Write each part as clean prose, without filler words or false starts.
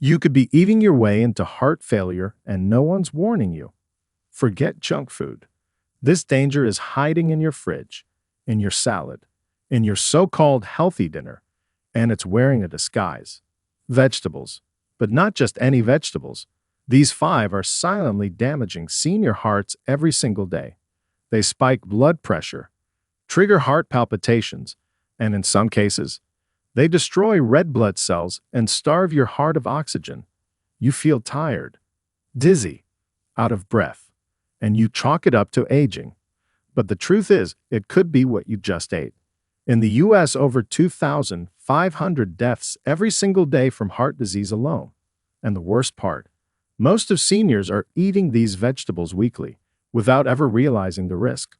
You could be eating your way into heart failure and no one's warning you. Forget junk food. This danger is hiding in your fridge, in your salad, in your so-called healthy dinner, and it's wearing a disguise. Vegetables. But not just any vegetables. These five are silently damaging senior hearts every single day. They spike blood pressure, trigger heart palpitations, and in some cases, they destroy red blood cells and starve your heart of oxygen. You feel tired, dizzy, out of breath, and you chalk it up to aging. But the truth is, it could be what you just ate. In the US, over 2,500 deaths every single day from heart disease alone. And the worst part, most of seniors are eating these vegetables weekly without ever realizing the risk.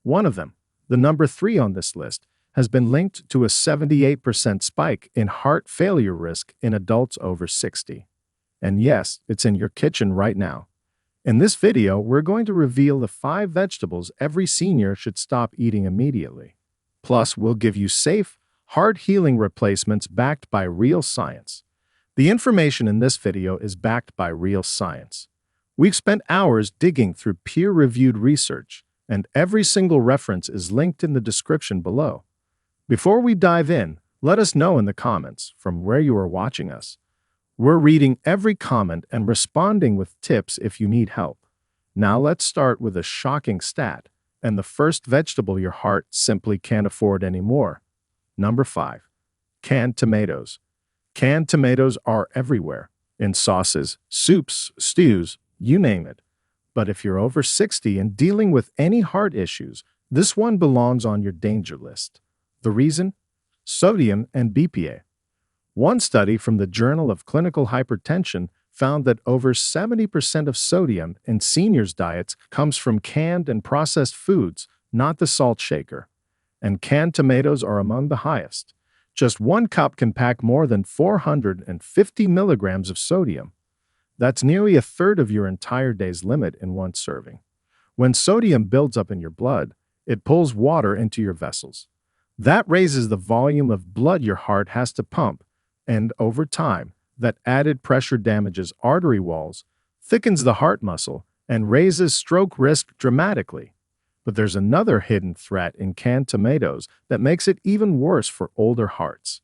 One of them, the number 3 on this list, has been linked to a 78% spike in heart failure risk in adults over 60. And yes, it's in your kitchen right now. In this video, we're going to reveal the 5 vegetables every senior should stop eating immediately. Plus, we'll give you safe, heart-healing replacements backed by real science. The information in this video is backed by real science. We've spent hours digging through peer-reviewed research, and every single reference is linked in the description below. Before we dive in, let us know in the comments from where you are watching us. We're reading every comment and responding with tips if you need help. Now let's start with a shocking stat, and the first vegetable your heart simply can't afford anymore. Number 5. Canned tomatoes. Canned tomatoes are everywhere, in sauces, soups, stews, you name it. But if you're over 60 and dealing with any heart issues, this one belongs on your danger list. The reason? Sodium and BPA. One study from the Journal of Clinical Hypertension found that over 70% of sodium in seniors' diets comes from canned and processed foods, not the salt shaker. And canned tomatoes are among the highest. Just 1 cup can pack more than 450 milligrams of sodium. That's nearly a third of your entire day's limit in one serving. When sodium builds up in your blood, it pulls water into your vessels. That raises the volume of blood your heart has to pump, and over time, that added pressure damages artery walls, thickens the heart muscle, and raises stroke risk dramatically. But there's another hidden threat in canned tomatoes that makes it even worse for older hearts.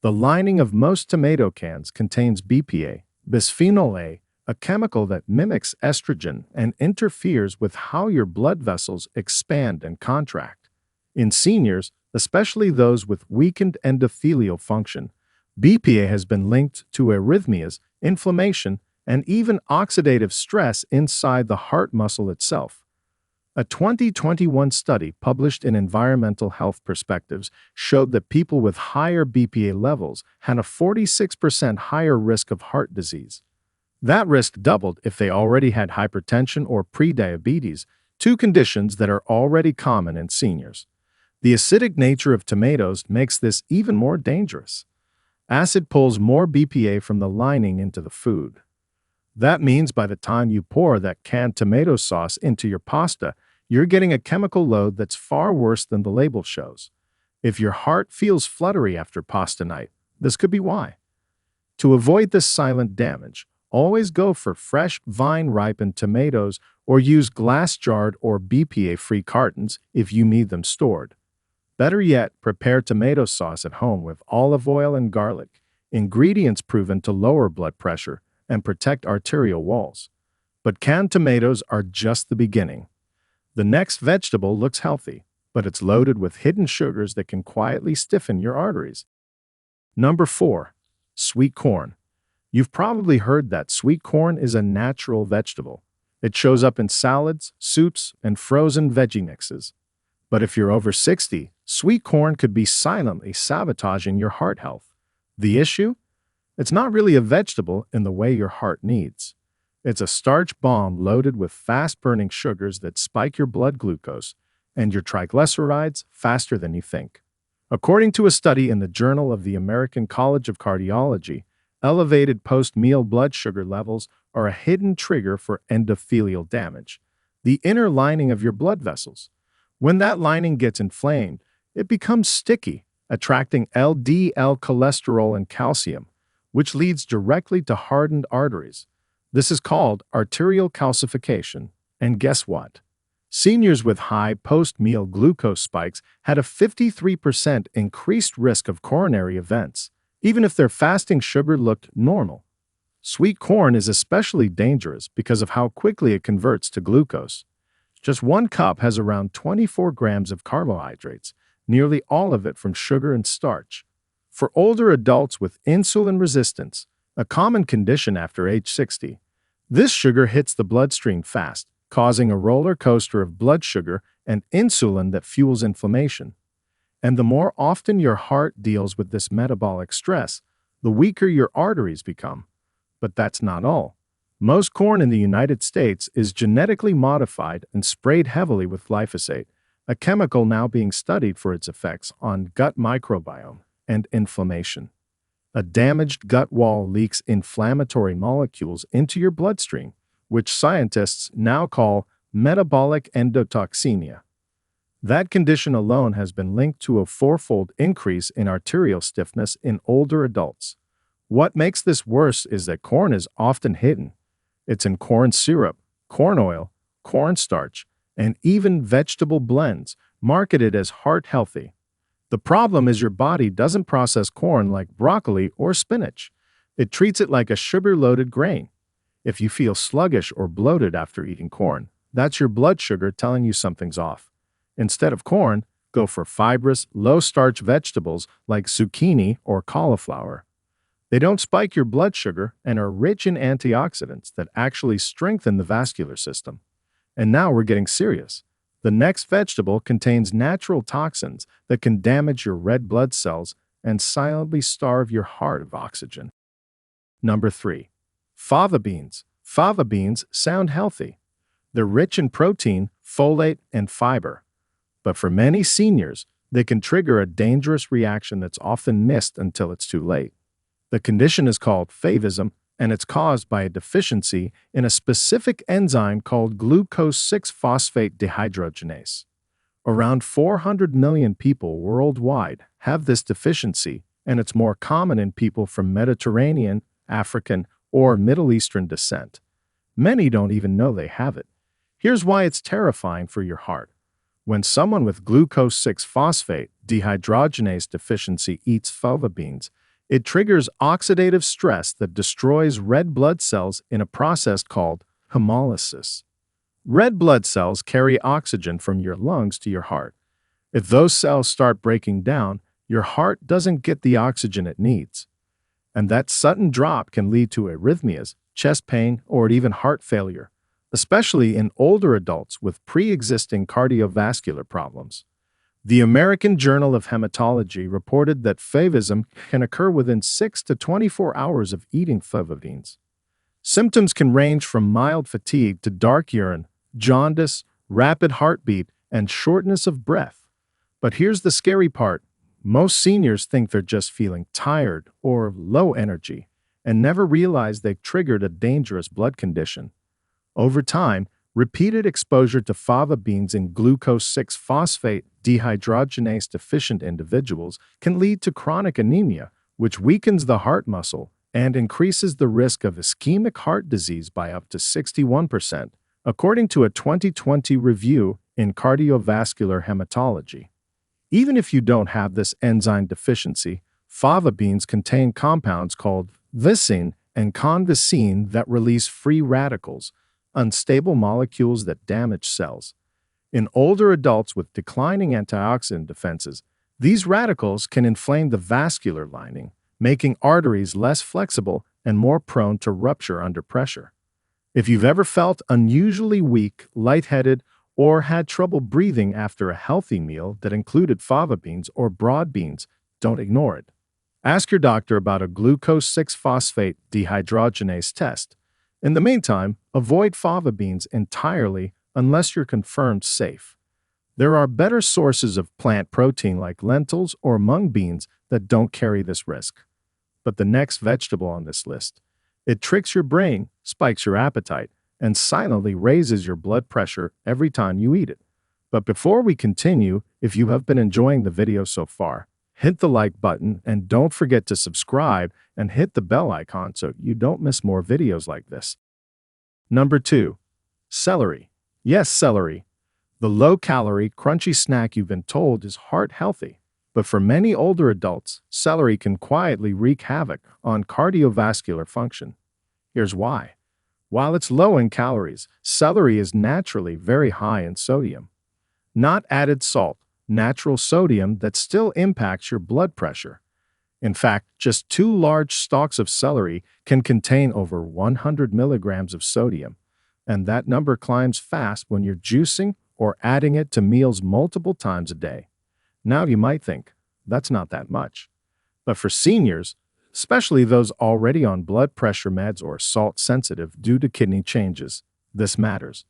The lining of most tomato cans contains BPA, bisphenol A, a chemical that mimics estrogen and interferes with how your blood vessels expand and contract. In seniors, especially those with weakened endothelial function, BPA has been linked to arrhythmias, inflammation, and even oxidative stress inside the heart muscle itself. A 2021 study published in Environmental Health Perspectives showed that people with higher BPA levels had a 46% higher risk of heart disease. That risk doubled if they already had hypertension or prediabetes, 2 conditions that are already common in seniors. The acidic nature of tomatoes makes this even more dangerous. Acid pulls more BPA from the lining into the food. That means by the time you pour that canned tomato sauce into your pasta, you're getting a chemical load that's far worse than the label shows. If your heart feels fluttery after pasta night, this could be why. To avoid this silent damage, always go for fresh, vine-ripened tomatoes or use glass-jarred or BPA-free cartons if you need them stored. Better yet, prepare tomato sauce at home with olive oil and garlic, ingredients proven to lower blood pressure and protect arterial walls. But canned tomatoes are just the beginning. The next vegetable looks healthy, but it's loaded with hidden sugars that can quietly stiffen your arteries. Number 4. Sweet corn. You've probably heard that sweet corn is a natural vegetable. It shows up in salads, soups, and frozen veggie mixes. But if you're over 60, sweet corn could be silently sabotaging your heart health. The issue? It's not really a vegetable in the way your heart needs. It's a starch bomb loaded with fast-burning sugars that spike your blood glucose and your triglycerides faster than you think. According to a study in the Journal of the American College of Cardiology, elevated post-meal blood sugar levels are a hidden trigger for endothelial damage, the inner lining of your blood vessels. When that lining gets inflamed, it becomes sticky, attracting LDL cholesterol and calcium, which leads directly to hardened arteries. This is called arterial calcification. And guess what? Seniors with high post-meal glucose spikes had a 53% increased risk of coronary events, even if their fasting sugar looked normal. Sweet corn is especially dangerous because of how quickly it converts to glucose. Just one cup has around 24 grams of carbohydrates, nearly all of it from sugar and starch. For older adults with insulin resistance, a common condition after age 60, this sugar hits the bloodstream fast, causing a roller coaster of blood sugar and insulin that fuels inflammation. And the more often your heart deals with this metabolic stress, the weaker your arteries become. But that's not all. Most corn in the United States is genetically modified and sprayed heavily with glyphosate, a chemical now being studied for its effects on gut microbiome and inflammation. A damaged gut wall leaks inflammatory molecules into your bloodstream, which scientists now call metabolic endotoxemia. That condition alone has been linked to a fourfold increase in arterial stiffness in older adults. What makes this worse is that corn is often hidden. It's in corn syrup, corn oil, cornstarch, and even vegetable blends marketed as heart-healthy. The problem is your body doesn't process corn like broccoli or spinach. It treats it like a sugar-loaded grain. If you feel sluggish or bloated after eating corn, that's your blood sugar telling you something's off. Instead of corn, go for fibrous, low-starch vegetables like zucchini or cauliflower. They don't spike your blood sugar and are rich in antioxidants that actually strengthen the vascular system. And now we're getting serious. The next vegetable contains natural toxins that can damage your red blood cells and silently starve your heart of oxygen. Number 3. Fava beans. Fava beans sound healthy. They're rich in protein, folate, and fiber. But for many seniors, they can trigger a dangerous reaction that's often missed until it's too late. The condition is called favism, and it's caused by a deficiency in a specific enzyme called glucose-6-phosphate dehydrogenase. Around 400 million people worldwide have this deficiency, and it's more common in people from Mediterranean, African, or Middle Eastern descent. Many don't even know they have it. Here's why it's terrifying for your heart. When someone with glucose-6-phosphate dehydrogenase deficiency eats fava beans, it triggers oxidative stress that destroys red blood cells in a process called hemolysis. Red blood cells carry oxygen from your lungs to your heart. If those cells start breaking down, your heart doesn't get the oxygen it needs. And that sudden drop can lead to arrhythmias, chest pain, or even heart failure, especially in older adults with pre-existing cardiovascular problems. The American Journal of Hematology reported that favism can occur within 6 to 24 hours of eating fava beans. Symptoms can range from mild fatigue to dark urine, jaundice, rapid heartbeat, and shortness of breath. But here's the scary part. Most seniors think they're just feeling tired or low energy and never realize they've triggered a dangerous blood condition. Over time, repeated exposure to fava beans in glucose-6-phosphate dehydrogenase deficient individuals can lead to chronic anemia, which weakens the heart muscle and increases the risk of ischemic heart disease by up to 61%, according to a 2020 review in cardiovascular hematology. Even if you don't have this enzyme deficiency, fava beans contain compounds called vicin and convicin that release free radicals, unstable molecules that damage cells. In older adults with declining antioxidant defenses, these radicals can inflame the vascular lining, making arteries less flexible and more prone to rupture under pressure. If you've ever felt unusually weak, lightheaded, or had trouble breathing after a healthy meal that included fava beans or broad beans, don't ignore it. Ask your doctor about a glucose-6-phosphate dehydrogenase test. In the meantime, avoid fava beans entirely unless you're confirmed safe. There are better sources of plant protein like lentils or mung beans that don't carry this risk. But the next vegetable on this list, it tricks your brain, spikes your appetite, and silently raises your blood pressure every time you eat it. But before we continue, if you have been enjoying the video so far, hit the like button and don't forget to subscribe and hit the bell icon so you don't miss more videos like this. Number 2. Celery. Yes, celery. The low-calorie, crunchy snack you've been told is heart healthy. But for many older adults, celery can quietly wreak havoc on cardiovascular function. Here's why. While it's low in calories, celery is naturally very high in sodium. Not added salt, natural sodium that still impacts your blood pressure. In fact, just 2 large stalks of celery can contain over 100 milligrams of sodium, and that number climbs fast when you're juicing or adding it to meals multiple times a day. Now you might think, that's not that much. But for seniors, especially those already on blood pressure meds or salt sensitive due to kidney changes, this matters.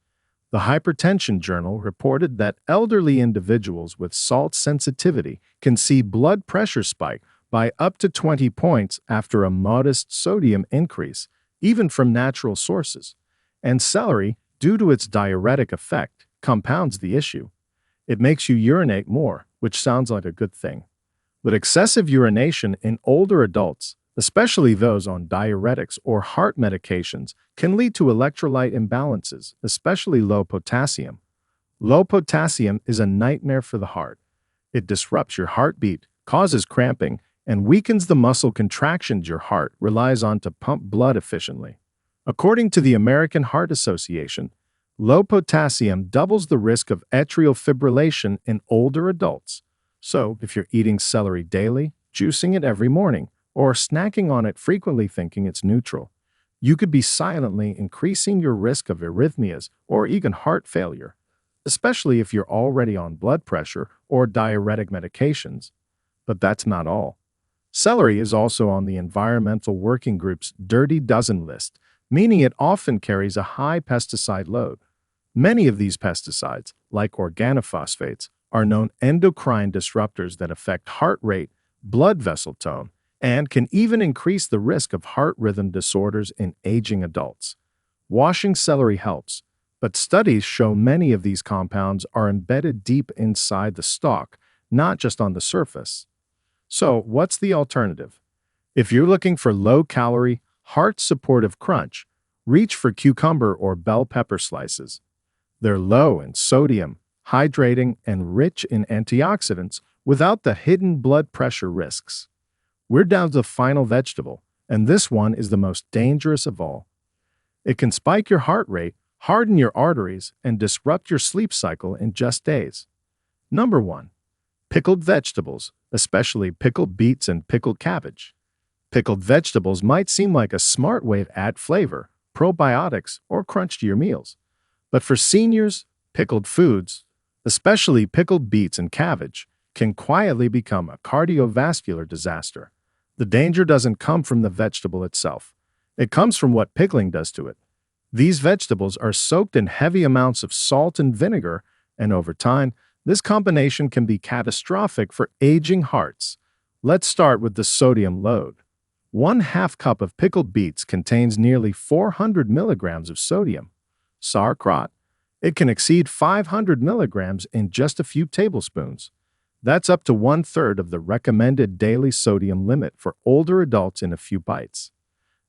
The Hypertension Journal reported that elderly individuals with salt sensitivity can see blood pressure spike by up to 20 points after a modest sodium increase, even from natural sources. And celery, due to its diuretic effect, compounds the issue. It makes you urinate more, which sounds like a good thing. But excessive urination in older adults, especially those on diuretics or heart medications, can lead to electrolyte imbalances, especially low potassium. Low potassium is a nightmare for the heart. It disrupts your heartbeat, causes cramping, and weakens the muscle contractions your heart relies on to pump blood efficiently. According to the American Heart Association, low potassium doubles the risk of atrial fibrillation in older adults. So, if you're eating celery daily, juicing it every morning, or snacking on it frequently thinking it's neutral, you could be silently increasing your risk of arrhythmias or even heart failure, especially if you're already on blood pressure or diuretic medications. But that's not all. Celery is also on the Environmental Working Group's Dirty Dozen list, meaning it often carries a high pesticide load. Many of these pesticides, like organophosphates, are known endocrine disruptors that affect heart rate, blood vessel tone, and can even increase the risk of heart rhythm disorders in aging adults. Washing celery helps, but studies show many of these compounds are embedded deep inside the stalk, not just on the surface. So, what's the alternative? If you're looking for low-calorie, heart-supportive crunch, reach for cucumber or bell pepper slices. They're low in sodium, hydrating, and rich in antioxidants without the hidden blood pressure risks. We're down to the final vegetable, and this one is the most dangerous of all. It can spike your heart rate, harden your arteries, and disrupt your sleep cycle in just days. Number 1. Pickled vegetables, especially pickled beets and pickled cabbage. Pickled vegetables might seem like a smart way to add flavor, probiotics, or crunch to your meals. But for seniors, pickled foods, especially pickled beets and cabbage, can quietly become a cardiovascular disaster. The danger doesn't come from the vegetable itself. It comes from what pickling does to it. These vegetables are soaked in heavy amounts of salt and vinegar, and over time, this combination can be catastrophic for aging hearts. Let's start with the sodium load. 1/2 cup of pickled beets contains nearly 400 milligrams of sodium. Sauerkraut. It can exceed 500 milligrams in just a few tablespoons. That's up to 1/3 of the recommended daily sodium limit for older adults in a few bites.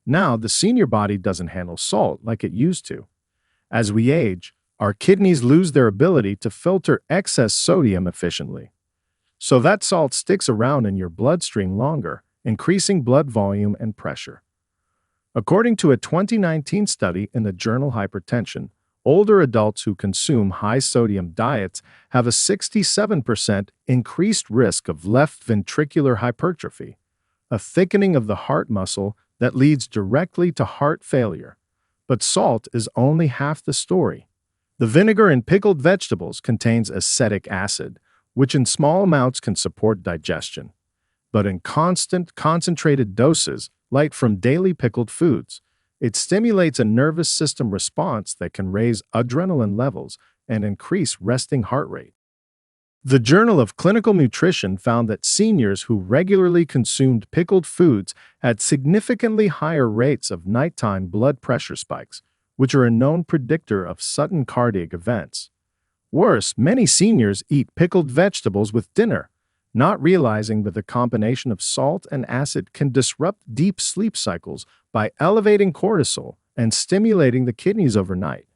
Now, the senior body doesn't handle salt like it used to. As we age, our kidneys lose their ability to filter excess sodium efficiently. So that salt sticks around in your bloodstream longer, increasing blood volume and pressure. According to a 2019 study in the journal Hypertension, older adults who consume high-sodium diets have a 67% increased risk of left ventricular hypertrophy, a thickening of the heart muscle that leads directly to heart failure. But salt is only half the story. The vinegar in pickled vegetables contains acetic acid, which in small amounts can support digestion. But in constant, concentrated doses, like from daily pickled foods, it stimulates a nervous system response that can raise adrenaline levels and increase resting heart rate. The Journal of Clinical Nutrition found that seniors who regularly consumed pickled foods had significantly higher rates of nighttime blood pressure spikes, which are a known predictor of sudden cardiac events. Worse, many seniors eat pickled vegetables with dinner, not realizing that the combination of salt and acid can disrupt deep sleep cycles by elevating cortisol and stimulating the kidneys overnight.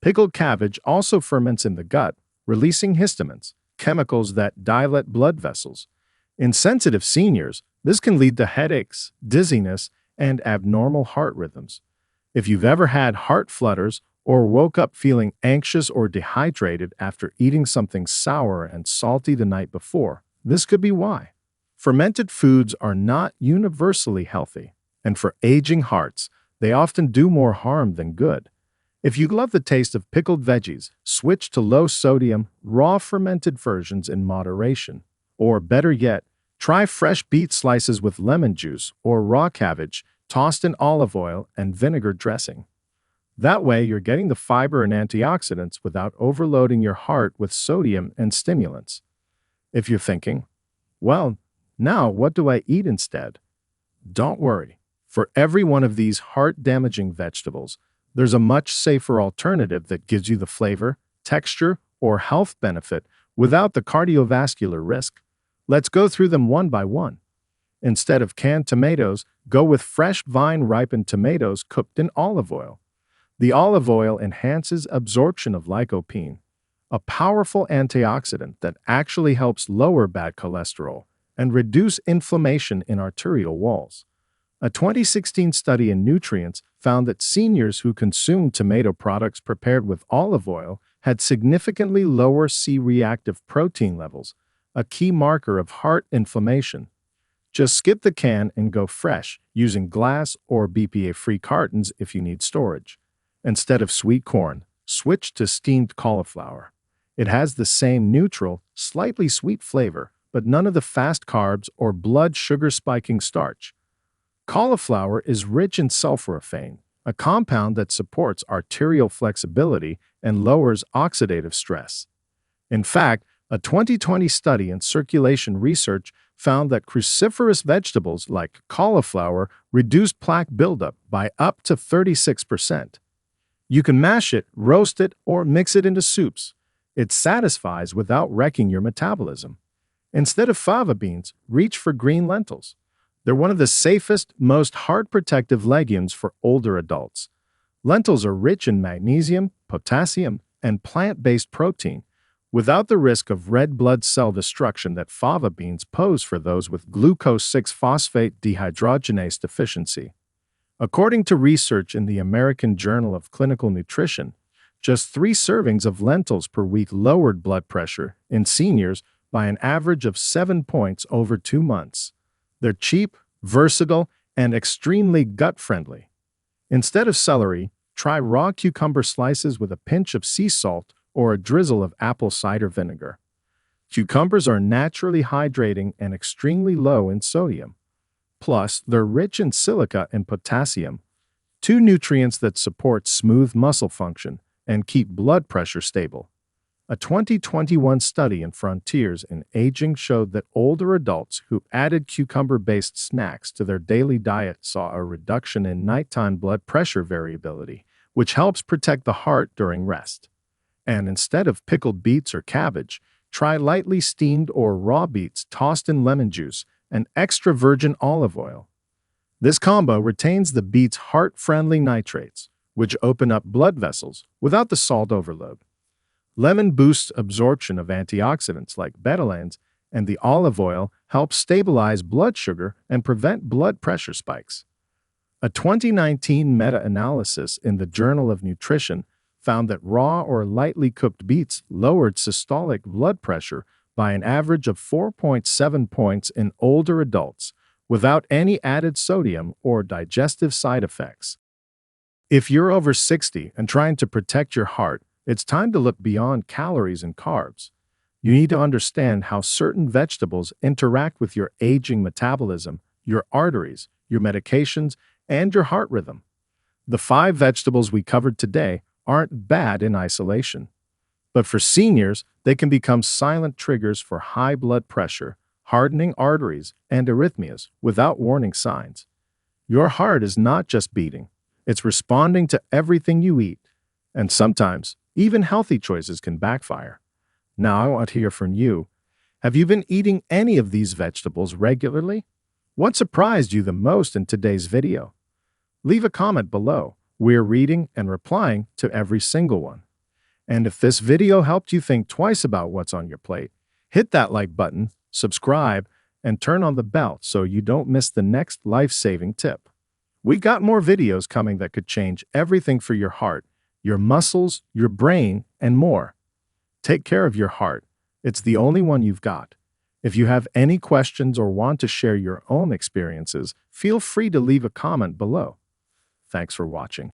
Pickled cabbage also ferments in the gut, releasing histamines, chemicals that dilate blood vessels. In sensitive seniors, this can lead to headaches, dizziness, and abnormal heart rhythms. If you've ever had heart flutters or woke up feeling anxious or dehydrated after eating something sour and salty the night before, this could be why. Fermented foods are not universally healthy, and for aging hearts, they often do more harm than good. If you love the taste of pickled veggies, switch to low-sodium, raw fermented versions in moderation. Or better yet, try fresh beet slices with lemon juice or raw cabbage tossed in olive oil and vinegar dressing. That way, you're getting the fiber and antioxidants without overloading your heart with sodium and stimulants. If you're thinking, well, now what do I eat instead? Don't worry. For every one of these heart-damaging vegetables, there's a much safer alternative that gives you the flavor, texture, or health benefit without the cardiovascular risk. Let's go through them one by one. Instead of canned tomatoes, go with fresh vine-ripened tomatoes cooked in olive oil. The olive oil enhances absorption of lycopene, a powerful antioxidant that actually helps lower bad cholesterol and reduce inflammation in arterial walls. A 2016 study in Nutrients found that seniors who consumed tomato products prepared with olive oil had significantly lower C-reactive protein levels, a key marker of heart inflammation. Just skip the can and go fresh, using glass or BPA-free cartons if you need storage. Instead of sweet corn, switch to steamed cauliflower. It has the same neutral, slightly sweet flavor, but none of the fast carbs or blood sugar-spiking starch. Cauliflower is rich in sulforaphane, a compound that supports arterial flexibility and lowers oxidative stress. In fact, a 2020 study in Circulation Research found that cruciferous vegetables like cauliflower reduced plaque buildup by up to 36%. You can mash it, roast it, or mix it into soups. It satisfies without wrecking your metabolism. Instead of fava beans, reach for green lentils. They're one of the safest, most heart-protective legumes for older adults. Lentils are rich in magnesium, potassium, and plant-based protein, without the risk of red blood cell destruction that fava beans pose for those with glucose-6-phosphate dehydrogenase deficiency. According to research in the American Journal of Clinical Nutrition, just 3 servings of lentils per week lowered blood pressure in seniors by an average of 7 points over 2 months. They're cheap, versatile, and extremely gut-friendly. Instead of celery, try raw cucumber slices with a pinch of sea salt or a drizzle of apple cider vinegar. Cucumbers are naturally hydrating and extremely low in sodium. Plus, they're rich in silica and potassium, 2 nutrients that support smooth muscle function and keep blood pressure stable. A 2021 study in Frontiers in Aging showed that older adults who added cucumber-based snacks to their daily diet saw a reduction in nighttime blood pressure variability, which helps protect the heart during rest. And instead of pickled beets or cabbage, try lightly steamed or raw beets tossed in lemon juice and extra virgin olive oil. This combo retains the beet's heart-friendly nitrates, which open up blood vessels without the salt overload. Lemon boosts absorption of antioxidants like betalains, and the olive oil helps stabilize blood sugar and prevent blood pressure spikes. A 2019 meta-analysis in the Journal of Nutrition found that raw or lightly cooked beets lowered systolic blood pressure by an average of 4.7 points in older adults, without any added sodium or digestive side effects. If you're over 60 and trying to protect your heart, it's time to look beyond calories and carbs. You need to understand how certain vegetables interact with your aging metabolism, your arteries, your medications, and your heart rhythm. The 5 vegetables we covered today aren't bad in isolation. But for seniors, they can become silent triggers for high blood pressure, hardening arteries, and arrhythmias without warning signs. Your heart is not just beating, it's responding to everything you eat. And sometimes, even healthy choices can backfire. Now I want to hear from you. Have you been eating any of these vegetables regularly? What surprised you the most in today's video? Leave a comment below. We're reading and replying to every single one. And if this video helped you think twice about what's on your plate, hit that like button, subscribe, and turn on the bell so you don't miss the next life-saving tip. We got more videos coming that could change everything for your heart, your muscles, your brain, and more. Take care of your heart. It's the only one you've got. If you have any questions or want to share your own experiences, feel free to leave a comment below. Thanks for watching.